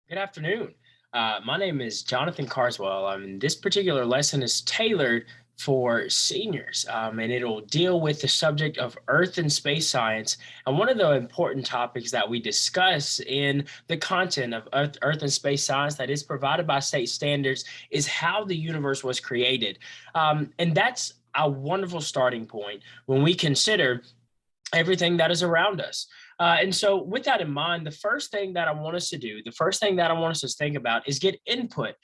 Good afternoon. My name is Jonathan Carswell. This particular lesson is tailored for seniors, and it'll deal with the subject of Earth and space science. And one of the important topics that we discuss in the content of Earth and space science that is provided by state standards is how the universe was created. And that's a wonderful starting point when we consider everything that is around us. And so, with that in mind, the first thing that I want us to do, the first thing that I want us to think about is get input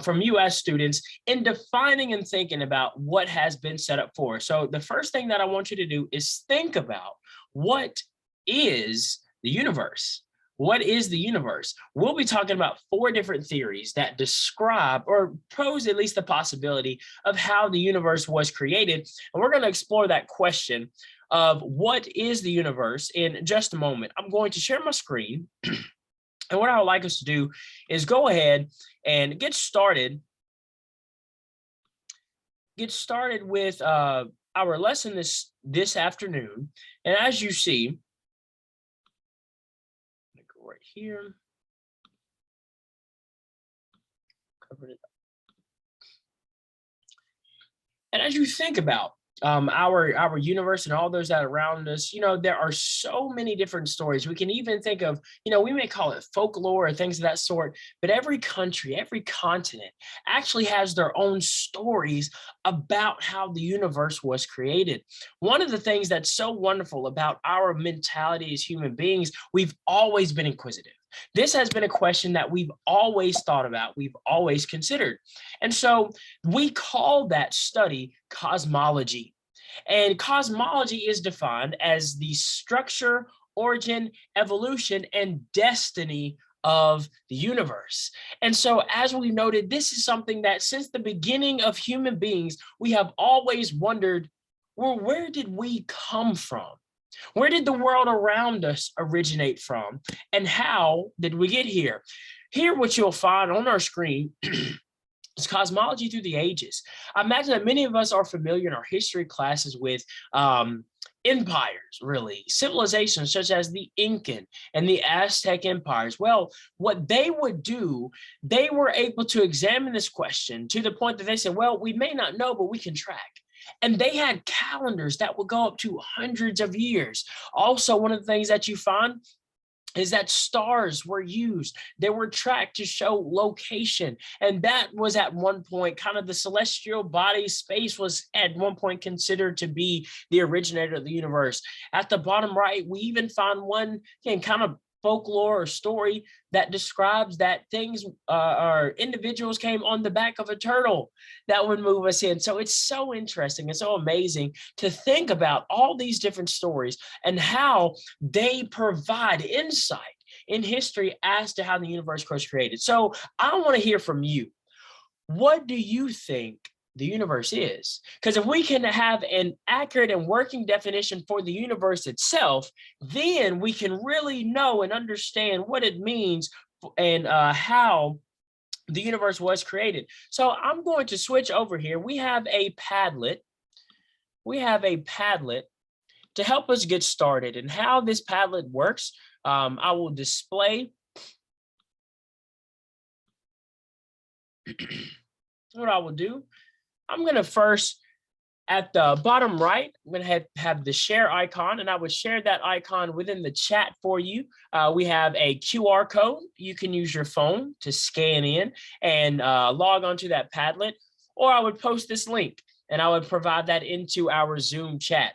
from you as students in defining and thinking about what has been set up for us. So, the first thing that I want you to do is think about what is the universe? What is the universe? We'll be talking about four different theories that describe or pose at least the possibility of how the universe was created. And we're going to explore that question of what is the universe in just a moment. I'm going to share my screen. And what I would like us to do is go ahead and get started. Get started with our lesson this afternoon. And as you see, go right here. Covered it up. And as you think about our universe and all those that are around us, there are so many different stories. We can even think of, we may call it folklore or things of that sort, but every country, every continent actually has their own stories about how the universe was created. One of the things that's so wonderful about our mentality as human beings, we've always been inquisitive. This has been a question that we've always thought about, we've always considered. And so we call that study cosmology. And cosmology is defined as the structure, origin, evolution, and destiny of the universe. And so, as we noted, this is something that since the beginning of human beings, we have always wondered, well, where did we come from? Where did the world around us originate from? And how did we get here? Here, what you'll find on our screen is cosmology through the ages. I imagine that many of us are familiar in our history classes with empires, really, civilizations such as the Incan and the Aztec empires. Well, what they would do, they were able to examine this question to the point that they said, well, we may not know, but we can track. And they had calendars that would go up to hundreds of years. Also, one of the things that you find is that stars were used. They were tracked to show location. And that was at one point kind of the celestial body. Space was at one point considered to be the originator of the universe. At the bottom right, we even found one, again, kind of folklore or story that describes that things or individuals came on the back of a turtle that would move us in. So it's so interesting and so amazing to think about all these different stories and how they provide insight in history as to how the universe was created. So I want to hear from you. What do you think the universe is? Because if we can have an accurate and working definition for the universe itself, then we can really know and understand what it means and how the universe was created. So I'm going to switch over here. We have a Padlet. We have a Padlet to help us get started. And how this Padlet works, I will display what I will do. I'm going to first, at the bottom right, I'm going to have the share icon, and I would share that icon within the chat for you. We have a QR code. You can use your phone to scan in and log onto that Padlet, or I would post this link, and I would provide that into our Zoom chat.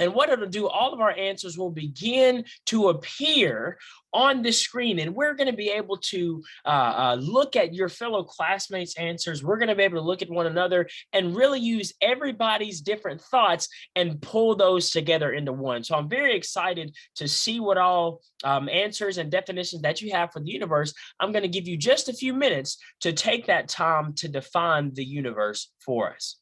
And what it'll do, all of our answers will begin to appear on the screen. And we're going to be able to look at your fellow classmates' answers. We're going to be able to look at one another and really use everybody's different thoughts and pull those together into one. So I'm very excited to see what all answers and definitions that you have for the universe. I'm going to give you just a few minutes to take that time to define the universe for us.